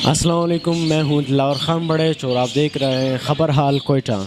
السلام علیکم، میں ہوں دلاور خان بڑیچ اور آپ دیکھ رہے ہیں خبر حال کوئٹہ۔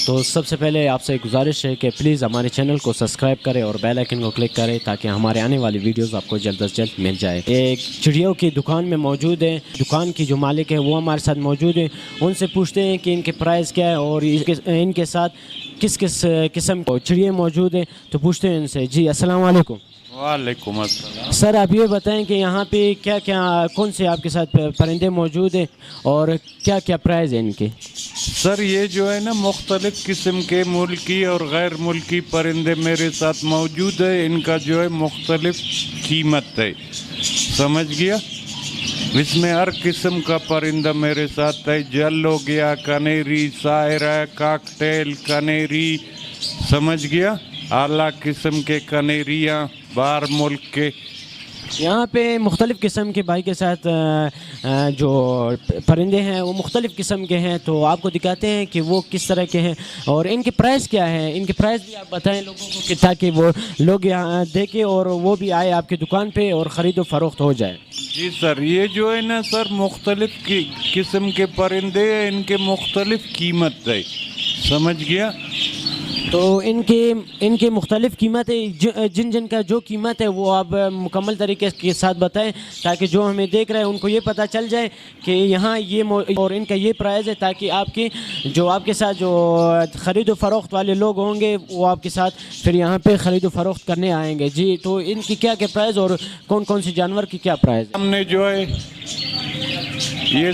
تو سب سے پہلے آپ سے گزارش ہے کہ پلیز ہمارے چینل کو سبسکرائب کریں اور بیل آئیکن کو کلک کریں تاکہ ہمارے آنے والی ویڈیوز آپ کو جلد از جلد مل جائے۔ ایک چڑیوں کی دکان میں موجود ہے، دکان کی جو مالک ہے وہ ہمارے ساتھ موجود ہیں، ان سے پوچھتے ہیں کہ ان کے پرائز کیا ہے اور ان کے ساتھ کس کس قسم کو چڑیے موجود ہیں، تو پوچھتے ہیں ان سے۔ جی السلام علیکم۔ وعلیکم السلام۔ سر آپ یہ بتائیں کہ یہاں پہ کیا کیا کون سے آپ کے ساتھ پرندے موجود ہیں اور کیا کیا پرائز ہیں ان کے؟ سر یہ جو ہے نا مختلف قسم کے ملکی اور غیر ملکی پرندے میرے ساتھ موجود ہے، ان کا جو ہے مختلف قیمت ہے، سمجھ گیا؟ اس میں ہر قسم کا پرندہ میرے ساتھ ہے، جل ہو گیا، کنیری، سائرہ، کاکٹیل، کنیری، سمجھ گیا؟ اعلیٰ قسم کے کنیریاں باہر ملک کے۔ یہاں پہ مختلف قسم کے بھائی کے ساتھ جو پرندے ہیں وہ مختلف قسم کے ہیں، تو آپ کو دکھاتے ہیں کہ وہ کس طرح کے ہیں اور ان کے پرائز کیا ہیں۔ ان کے پرائز بھی آپ بتائیں لوگوں کو کہ تاکہ وہ لوگ یہاں دیکھیں اور وہ بھی آئے آپ کی دکان پہ اور خرید و فروخت ہو جائے۔ جی سر، یہ جو ہے نا سر مختلف قسم کے پرندے ہیں، ان کے مختلف قیمت ہے، سمجھ گیا؟ تو ان کے مختلف قیمت ہے، جن کا جو قیمت ہے وہ آپ مکمل طریقے کے ساتھ بتائیں تاکہ جو ہمیں دیکھ رہے ہیں ان کو یہ پتہ چل جائے کہ یہاں یہ اور ان کا یہ پرائز ہے، تاکہ آپ کے ساتھ جو خرید و فروخت والے لوگ ہوں گے وہ آپ کے ساتھ پھر یہاں پہ خرید و فروخت کرنے آئیں گے۔ جی تو ان کی کیا کیا پرائز اور کون کون سی جانور کی کیا پرائز ہے؟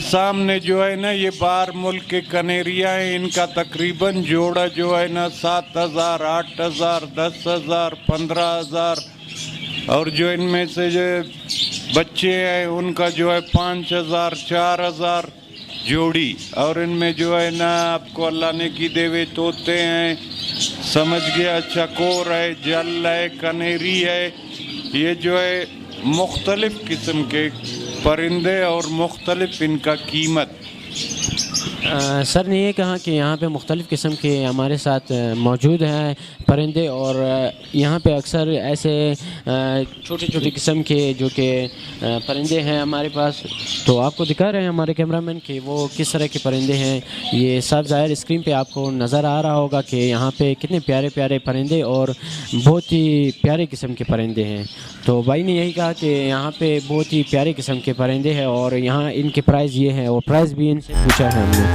سامنے جو ہے نا یہ باہر ملک کے کنیریاں ہیں، ان کا تقریباً جوڑا جو ہے نا 7,000، 8,000، 10,000، 15,000، اور جو ان میں سے جو بچے ہیں ان کا جو ہے 5,000، 4,000 جوڑی، اور ان میں جو ہے نا آپ کو اللہ نے کی دے ہوئے طوطے ہیں، سمجھ گیا، چکور ہے، جل ہے، کنیری ہے، یہ جو ہے مختلف قسم کے پرندے اور مختلف ان کا قیمت۔ سر نے یہ کہا کہ یہاں پہ مختلف قسم کے ہمارے ساتھ موجود ہیں پرندے، اور یہاں پہ اکثر ایسے چھوٹے چھوٹے قسم کے جو کہ پرندے ہیں ہمارے پاس، تو آپ کو دکھا رہے ہیں ہمارے کیمرہ مین کہ وہ کس طرح کے پرندے ہیں۔ یہ صاف ظاہر اسکرین پہ آپ کو نظر آ رہا ہوگا کہ یہاں پہ کتنے پیارے پیارے پرندے اور بہت ہی پیارے قسم کے پرندے ہیں۔ تو بھائی نے یہی کہا کہ یہاں پہ بہت ہی پیارے قسم کے پرندے ہیں اور یہاں ان کے پرائز یہ ہیں، اور پرائز بھی ان سے پوچھا ہے ہم نے۔